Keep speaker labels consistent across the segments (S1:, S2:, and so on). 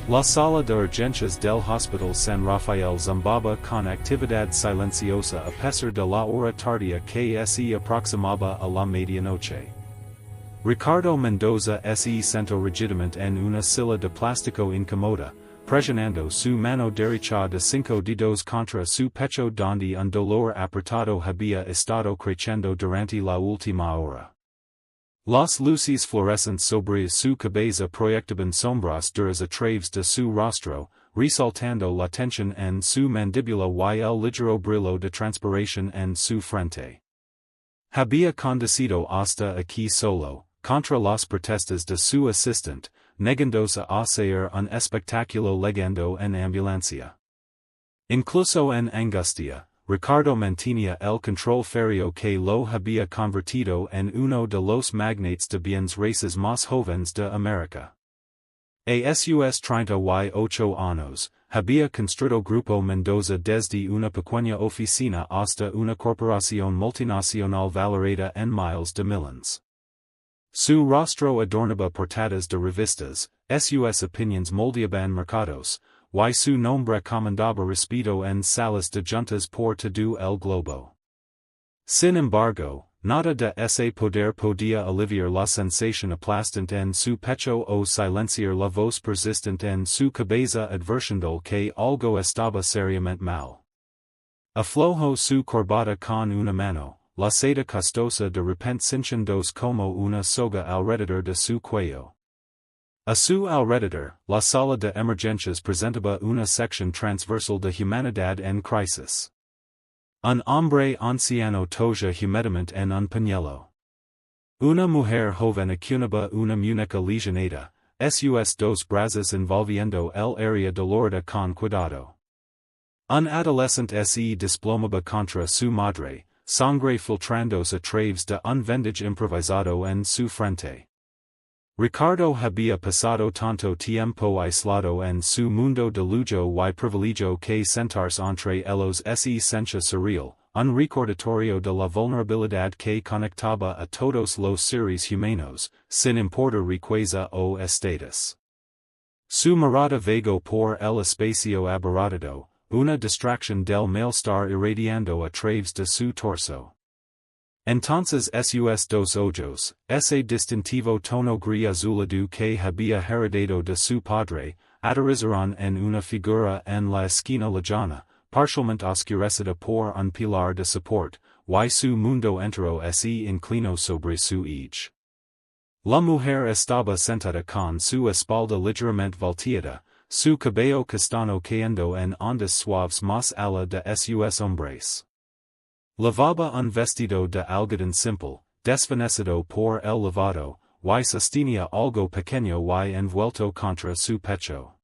S1: La sala de urgencias del Hospital San Rafael zumbaba con actividad silenciosa a pesar de la hora tardía que se aproximaba a la medianoche. Ricardo Mendoza se sentó rigidamente en una silla de plástico incómoda, presionando su mano derecha de 5 dedos contra su pecho donde un dolor apretado había estado creciendo durante la última hora. Las luces fluorescentes sobre su cabeza proyectaban sombras duras a través de su rostro, resaltando la tensión en su mandíbula y el ligero brillo de transpiración en su frente. Había conducido hasta aquí solo, contra las protestas de su asistente, negándose a hacer un espectáculo legando en ambulancia. Incluso en angustia, Ricardo mantenía el control férreo que lo había convertido en uno de los magnates de bienes raíces más jóvenes de América. A sus 38 años, había construido Grupo Mendoza desde una pequeña oficina hasta una corporación multinacional valorada en miles de millions. Su rostro adornaba portadas de revistas, sus opinions moldeaban mercados, y su nombre comandaba respeto en salas de juntas por todo el globo. Sin embargo, nada de ese poder podía aliviar la sensación aplastante en su pecho o silenciar la voz persistente en su cabeza advirtiendo que algo estaba seriamente mal. Aflojó su corbata con una mano, la seda costosa de repente cinchándoose como una soga alrededor de su cuello. A su alrededor, la sala de emergencias presentaba una sección transversal de humanidad en crisis. Un hombre anciano toja humedamente en un pañuelo. Una mujer joven acunaba una muñeca lesionada, sus 2 brazos envolviendo el área dolorida con cuidado. Un adolescente se desplomaba contra su madre, sangre filtrándose a través de un vendaje improvisado en su frente. Ricardo había pasado tanto tiempo aislado en su mundo de lujo y privilegio que sentarse entre ellos se sentía surreal, un recordatorio de la vulnerabilidad que conectaba a todos los seres humanos, sin importar riqueza o estatus. Su mirada vagó por el espacio abarrotado, una distracción del malestar irradiando a través de su torso. Entonces sus 2 ojos, ese distintivo tono gris azulado que había heredado de su padre, aterrizaron en una figura en la esquina lejana, parcialmente oscurecida por un pilar de soporte, y su mundo entero se inclinó sobre su eje. La mujer estaba sentada con su espalda ligeramente volteada, su cabello castaño cayendo en ondas suaves más allá de sus hombres. Lavaba un vestido de algodón simple, desvanecido por el lavado, y sostenía algo pequeño y envuelto contra su pecho.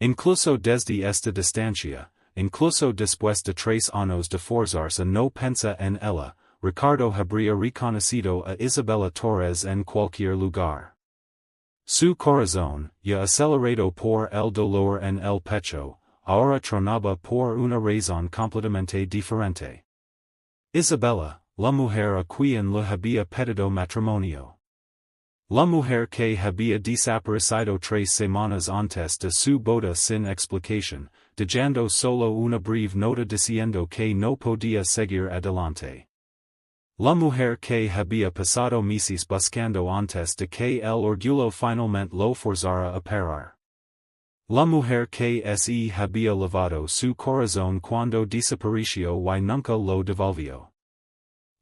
S1: Incluso desde esta distancia, incluso después de 3 años de forzarse no pensa en ella, Ricardo habría reconocido a Isabella Torres en cualquier lugar. Su corazón, ya acelerado por el dolor en el pecho, ahora tronaba por una razón completamente diferente. Isabella, la mujer a quien le había pedido matrimonio. La mujer que había desaparecido 3 semanas antes de su boda sin explicación, dejando solo una breve nota diciendo que no podía seguir adelante. La mujer que había pasado meses buscando antes de que el orgullo finalmente lo forzara a parar. La mujer que se había lavado su corazón cuando desapareció y nunca lo devolvió.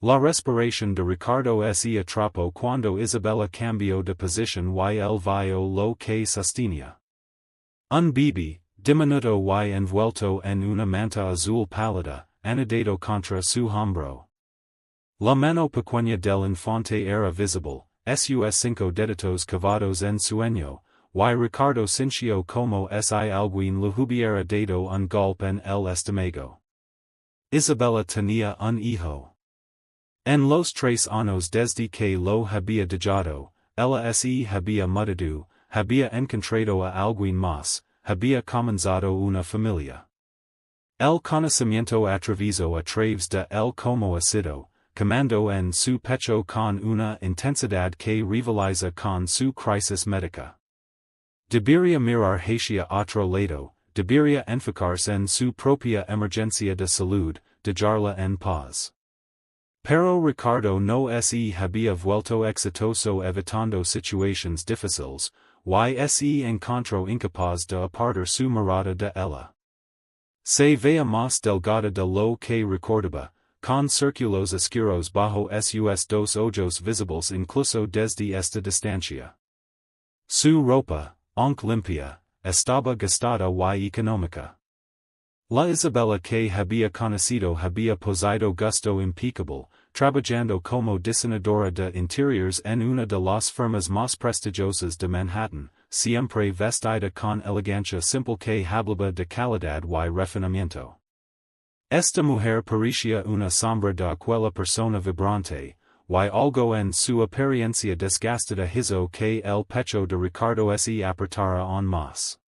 S1: La respiración de Ricardo se atrapó cuando Isabella cambió de posición y él vio lo que sostenía. Un bebé, diminuto y envuelto en una manta azul pálida, anidado contra su hombro. La mano pequeña del infante era visible, sus 5 deditos cavados en sueño, y Ricardo sintió como si alguien le hubiera dado un golpe en el estómago. Isabella tenía un hijo. En los 3 años desde que lo había dejado, ella se había mudado, había encontrado a alguien más, había comenzado una familia. El conocimiento atravesó a través de él como ácido, quemando en su pecho con una intensidad que rivaliza con su crisis médica. Debería mirar hacia otro lado, debería enfocarse en su propia emergencia de salud, dejarla en paz. Pero Ricardo no se había vuelto exitoso evitando situaciones difíciles, y se encontró incapaz de apartar su mirada de ella. Se veía más delgada de lo que recordaba, con círculos oscuros bajo sus dos ojos visibles incluso desde esta distancia. Su ropa, aunque limpia, estaba gastada y económica. La Isabela que había conocido había posado gusto impecable, trabajando como diseñadora de interiores en una de las firmas más prestigiosas de Manhattan, siempre vestida con elegancia simple que hablaba de calidad y refinamiento. Esta mujer parecía una sombra de aquella persona vibrante, y algo en su apariencia desgastada hizo que el pecho de Ricardo se apretara aún más.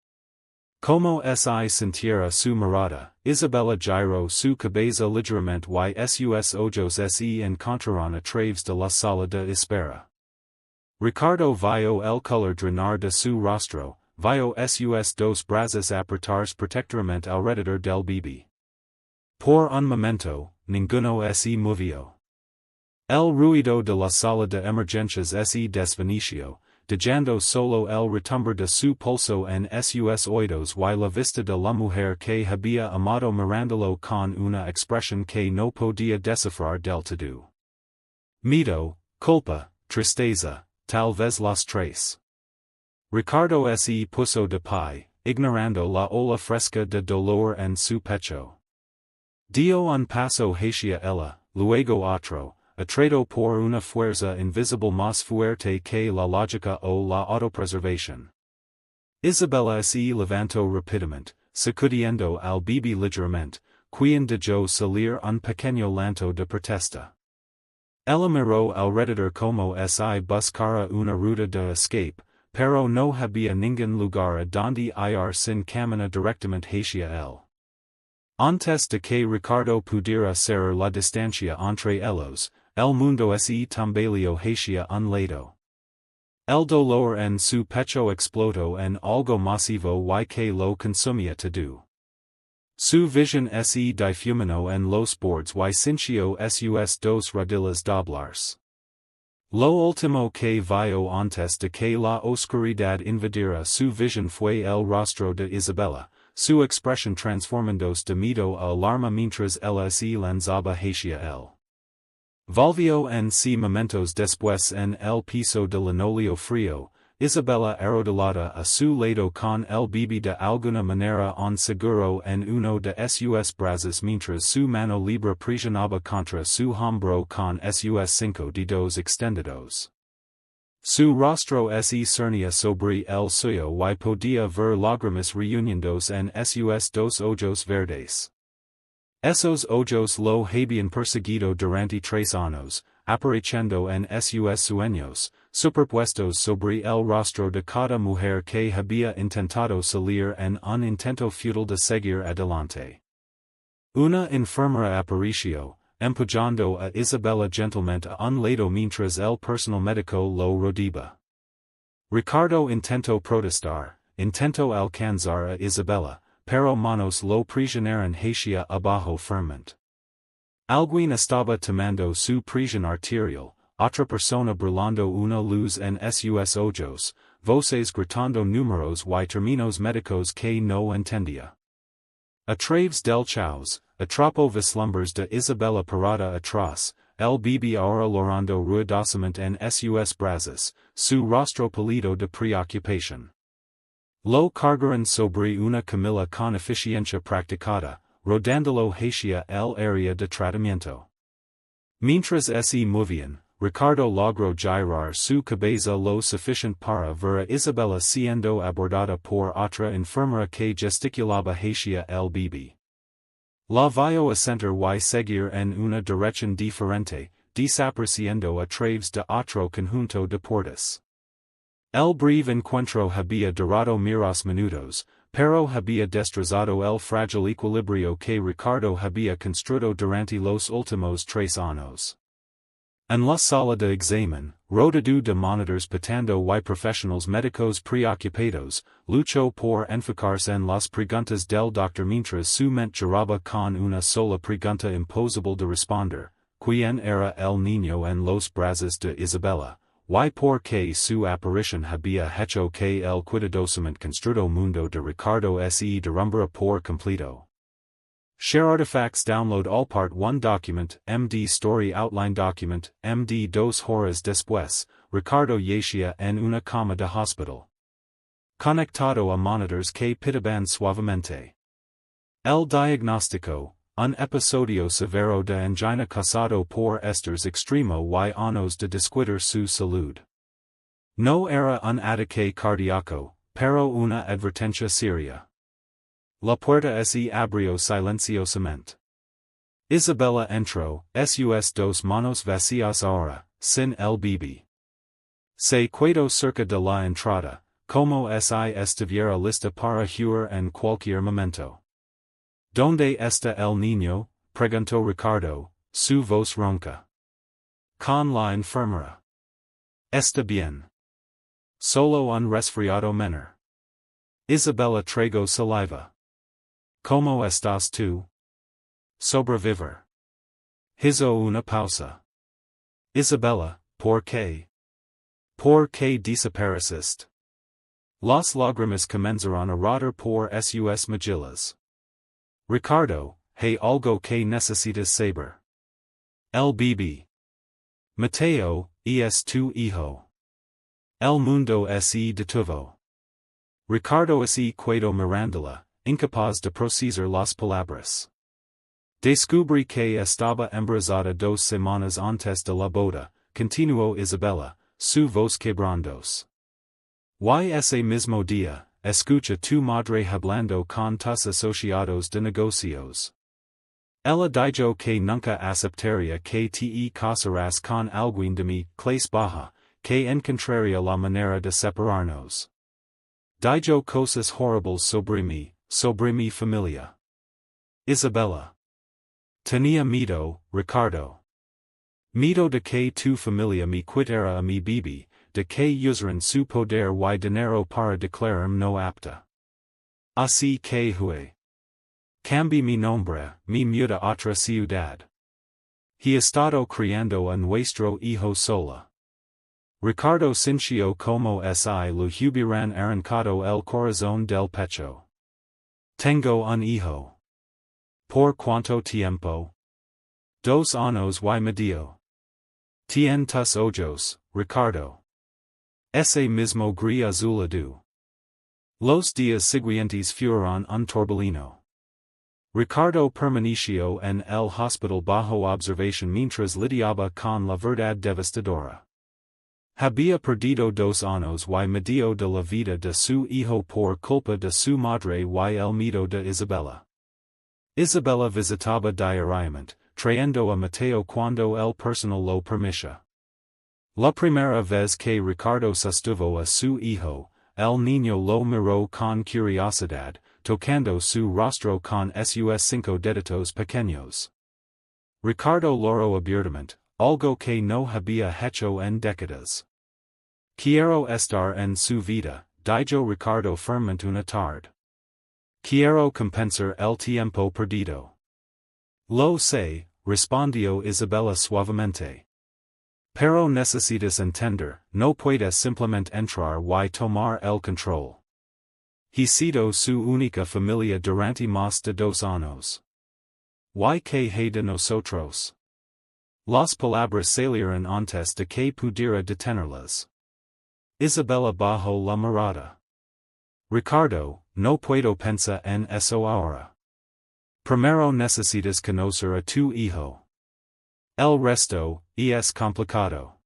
S1: Como se sintiera su mirada, Isabela giró su cabeza ligeramente y sus ojos se encontraron a través de la sala de espera. Ricardo vio el color drenar de su rostro, vio sus dos brazos apretarse protectoramente alrededor del bebé. Por un momento, ninguno se movió. El ruido de la sala de emergencias se desvaneció, dejando solo el retumbar de su pulso en sus oídos y la vista de la mujer que había amado mirándolo con una expresión que no podía descifrar del todo. Miedo, culpa, tristeza, tal vez las tres. Ricardo se puso de pie, ignorando la ola fresca de dolor en su pecho. Dio un paso hacia ella, luego otro, atraído por una fuerza invisible más fuerte que la lógica o la autopreservación. Isabela se levantó rápidamente, sacudiendo al bebé ligeramente, quien dejó salir un pequeño llanto de protesta. Ella miró alrededor como si buscara una ruta de escape, pero no había ningún lugar a donde ir sin caminar directamente hacia él. Antes de que Ricardo pudiera cerrar la distancia entre ellos, el mundo se tambaleó hacia un lado. El dolor en su pecho explotó en algo masivo y que lo consumía todo. Su visión se difuminó en los bordes y sintió sus dos rodillas doblarse. Lo último que vio antes de que la oscuridad invadiera su visión fue el rostro de Isabela, su expresión transformándose de miedo a alarma mientras ella se lanzaba hacia él. Volvió en sí momentos después en el piso de linóleo frío, Isabela arrodillada a su lado con el bebé de alguna manera on seguro en uno de sus brazos mientras su mano libre presionaba contra su hombro con sus cinco dedos extendidos. Su rostro se cernía sobre el suyo y podía ver lágrimas reuniéndose en sus dos ojos verdes. Esos ojos lo habían perseguido durante 3 años, apareciendo en sus sueños, superpuestos sobre el rostro de cada mujer que había intentado salir en un intento futile de seguir adelante. Una enfermera apareció, empujando a Isabela gentilmente a un lado mientras el personal médico lo rodeaba. Ricardo intentó protestar, intentó alcanzar a Isabela, pero manos lo presionaron hacia abajo firmemente. Alguien estaba tomando su presión arterial, otra persona brillando una luz en sus ojos, voces gritando números y términos médicos que no entendía. A través del caos, atrapó vislumbres de Isabela parada atrás, el bebé ahora llorando ruidosamente en sus brazos, su rostro pálido de preocupación. Lo cargaron sobre una camilla con eficiencia practicada, rodándolo hacia el área de tratamiento. Mientras se movían, Ricardo logró girar su cabeza lo suficiente para ver a Isabela siendo abordada por otra enfermera que gesticulaba hacia el bebé. La vio asentar y seguir en una dirección diferente, desapareciendo a través de otro conjunto de puertas. El breve encuentro había durado miros minutos, pero había destrozado el frágil equilibrio que Ricardo había construido durante los últimos 3 años. En la sala de examen, rodado de monitors patando y profesionales médicos preocupados, luchó por enfocarse en las preguntas del doctor mientras su mente giraba con una sola pregunta imposible de responder, ¿quién era el niño en los brazos de Isabella? Y por qué su aparición había hecho que el cuidadosamente construido mundo de Ricardo se derrumbara por completo. Share artifacts. Download all part 1 document, MD story outline document, MD 2 horas después, Ricardo yacía en una cama de hospital. Conectado a monitors que pitaban suavemente. El diagnóstico, un episodio severo de angina causado por estrés extremo y años de descuidar su salud. No era un ataque cardíaco, pero una advertencia seria. La puerta se abrió silenciosamente. Isabella entró, sus dos manos vacías ahora, sin el bebé. Se quedó cerca de la entrada, como si estuviera lista para huir en cualquier momento. ¿Dónde está el niño? Preguntó Ricardo, su voz ronca. Con la enfermera. Está bien. Solo un resfriado menor. Isabella tragó saliva. ¿Cómo estás tú? Sobrevivir. Hizo una pausa. Isabella, ¿por qué? ¿Por qué desapareciste? Las lágrimas comenzaron a rodar por sus mejillas. Ricardo, hay algo que necesitas saber. El bebé. Mateo, es tu hijo. El mundo se detuvo. Ricardo se quedó mirándola, incapaz de procesar las palabras. Descubrí que estaba embarazada 2 semanas antes de la boda, continuó Isabella, su voz quebrándose. Y ese mismo día, escucha tu madre hablando con tus asociados de negocios. Ella dijo que nunca aceptaría que te casaras con alguien de mi clase baja, que encontraría la manera de separarnos. Dijo cosas horribles sobre mi familia. Isabella. Tenía miedo, Ricardo. Miedo de que tu familia me quitara a mi bebé, de que usaran su poder y dinero para declararme no apta. Así que hué. Cambié mi nombre, me mudé a otra ciudad. He estado criando a nuestro hijo sola. Ricardo sintió como si le hubieran arrancado el corazón del pecho. Tengo un hijo. ¿Por cuánto tiempo? 2 años y medio. Tien tus ojos, Ricardo. Ese mismo gris azulado. Los días siguientes fueron un torbellino. Ricardo permaneció en el hospital bajo observación mientras lidiaba con la verdad devastadora. Había perdido 2 años y medio de la vida de su hijo por culpa de su madre y el miedo de Isabella. Isabella visitaba diariamente, trayendo a Mateo cuando el personal lo permitía. La primera vez que Ricardo sostuvo a su hijo, el niño lo miró con curiosidad, tocando su rostro con sus 5 deditos pequeños. Ricardo lloró abiertamente, algo que no había hecho en décadas. Quiero estar en su vida, dijo Ricardo firmemente una tarde. Quiero compensar el tiempo perdido. Lo sé, respondió Isabella suavemente. Pero necesitas entender, no puedes simplemente entrar y tomar el control. He sido su única familia durante más de 2 años. ¿Y qué hay de nosotros? Las palabras salieron antes de que pudiera detenerlas. Isabella bajó la mirada. Ricardo, no puedo pensar en eso ahora. Primero necesitas conocer a tu hijo. El resto, es complicado.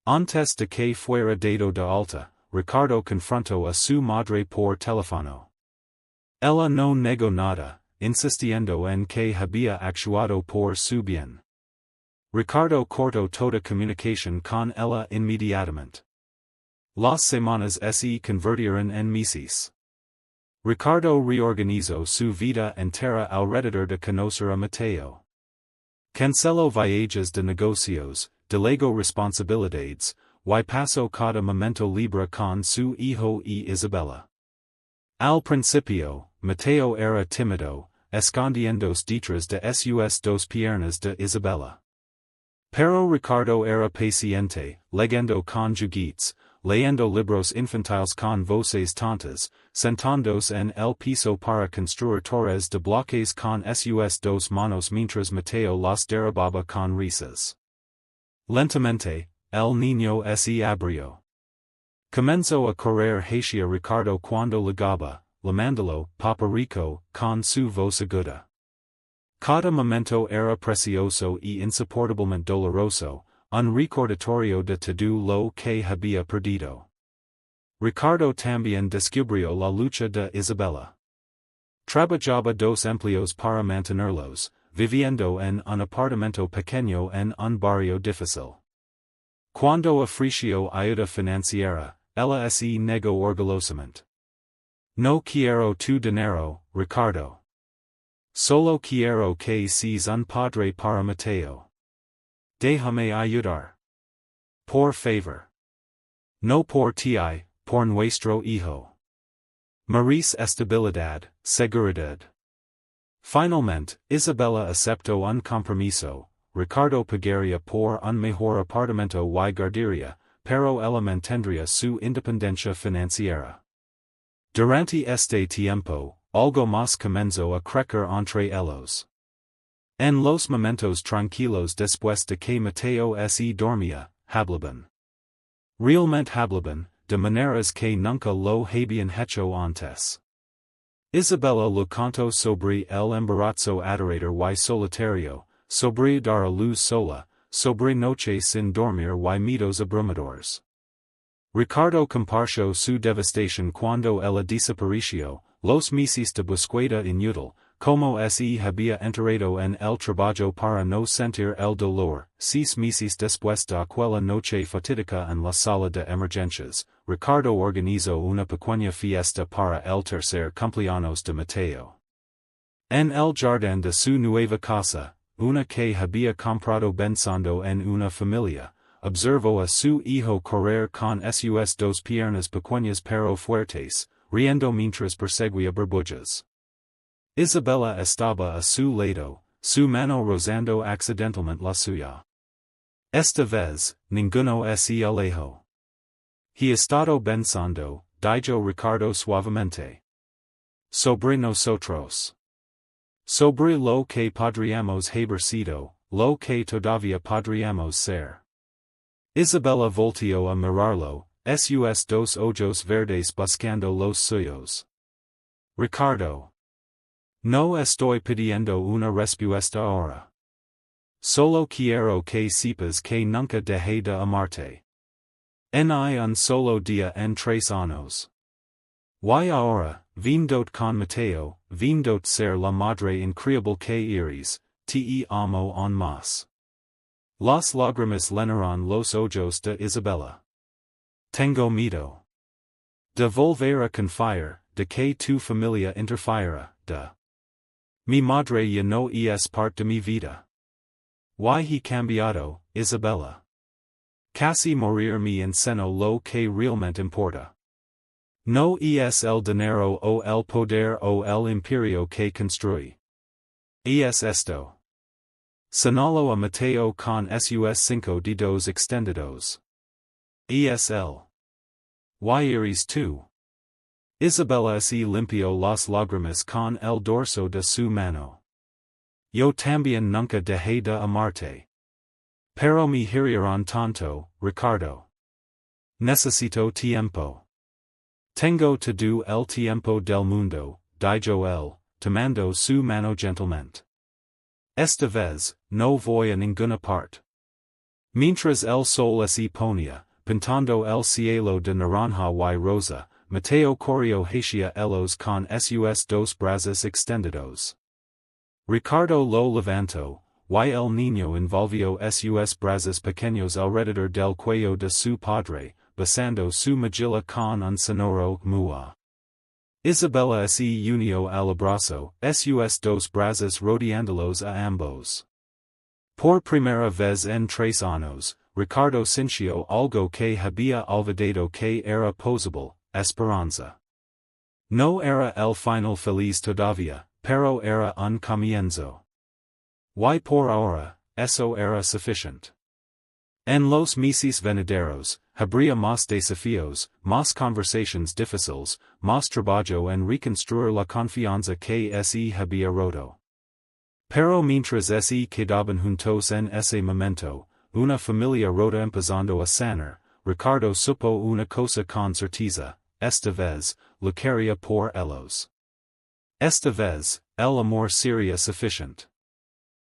S1: Antes de que fuera dado de alta, Ricardo confrontó a su madre por teléfono. Ella no negó nada, insistiendo en que había actuado por su bien. Ricardo cortó toda comunicación con ella inmediatamente. Las semanas se convirtieron en meses. Ricardo reorganizó su vida entera alrededor de conocer a Mateo. Canceló viajes de negocios, delego responsabilidades, y paso cada momento libre con su hijo y Isabella. Al principio, Mateo era tímido, escondiéndose detrás de sus dos piernas de Isabella. Pero Ricardo era paciente, leyendo con juguetes, leyendo libros infantiles con voces tontas, sentándose en el piso para construir torres de bloques con sus dos manos mientras Mateo los derribaba con risas. Lentamente, el niño se abrió. Comenzó a correr hacia Ricardo cuando ligaba, llamándolo Paparico, con su voz aguda. Cada momento era precioso y insoportablemente doloroso, un recordatorio de todo lo que había perdido. Ricardo también descubrió la lucha de Isabella. Trabajaba dos empleos para mantenerlos, viviendo en un apartamento pequeño en un barrio difícil. Cuando ofreció ayuda financiera, ella se negó orgullosamente. No quiero tu dinero, Ricardo. Solo quiero que seas un padre para Mateo. Déjame ayudar. Por favor. No por ti, por nuestro hijo. Maris estabilidad, seguridad. Finalmente, Isabella aceptó un compromiso, Ricardo pagaría por un mejor apartamento y guardería, pero ella mantendría su independencia financiera. Durante este tiempo, algo más comenzó a crecer entre ellos. En los momentos tranquilos después de que Mateo se dormía, hablaban. Realmente hablaban, de maneras que nunca lo habían hecho antes. Isabella lo contó sobre el embarazo adorador y solitario, sobre dar a luz sola, sobre noches sin dormir y miedos abrumadores. Ricardo compartió su devastación cuando ella desapareció, los meses de búsqueda inútil, como se había enterrado en el trabajo para no sentir el dolor. 6 meses después de aquella noche fatídica en la sala de emergencias, Ricardo organizó una pequeña fiesta para el tercer cumpleaños de Mateo. En el jardín de su nueva casa, una que había comprado pensando en una familia, observó a su hijo correr con sus dos piernas pequeñas pero fuertes, riendo mientras perseguía burbullas. Isabella estaba a su lado, su mano rozando accidentalmente la suya. Esta vez, ninguno se alejó. He estado pensando, dijo Ricardo suavemente. Sobre nosotros. Sobre lo que podríamos haber sido, lo que todavía podríamos ser. Isabella volteó a mirarlo, sus dos ojos verdes buscando los suyos. Ricardo. No estoy pidiendo una respuesta ahora. Solo quiero que sepas que nunca dejé de amarte. Ni un solo día en 3 años. Y ahora, vindot con Mateo, vindot ser la madre increíble que eres, te amo aún más. Las lágrimas llenaron los ojos de Isabella. Tengo miedo. De volver a confiar, de que tu familia interfiera, de. Mi madre ya no es parte de mi vida. Y he cambiado, Isabella. Casi morir me enseñó lo que realmente importa. No es el dinero o el poder o el imperio que construye. Es esto. Señaló a Mateo con sus 5 dedos extendidos. Es él. Y eres tú. Isabella se limpió las lágrimas con el dorso de su mano. Yo también nunca dejé de amarte. Pero me hirieron tanto, Ricardo. Necesito tiempo. Tengo todo el tiempo del mundo, dijo él, tomando su mano gentilmente. Esta vez, no voy a ninguna parte. Mientras el sol se ponía, pintando el cielo de naranja y rosa, Mateo corrió hacia ellos con sus dos brazos extendidos. Ricardo lo levantó, y el niño envolvió sus brazos pequeños alrededor del cuello de su padre, besando su mejilla con un sonoro mua. Isabella se unió al abrazo, sus dos brazos rodeándolos a ambos. Por primera vez en 3 años, Ricardo sintió algo que había olvidado que era posible, esperanza. No era el final feliz todavía, pero era un comienzo. Y por ahora, eso era suficiente. En los meses venideros, habría más desafíos, más conversaciones difíciles, más trabajo en reconstruir la confianza que se había roto. Pero mientras se quedaban juntos en ese momento, una familia rota empezando a sanar, Ricardo supo una cosa con certeza, esta vez, lo quería por ellos. Esta vez, el amor sería suficiente.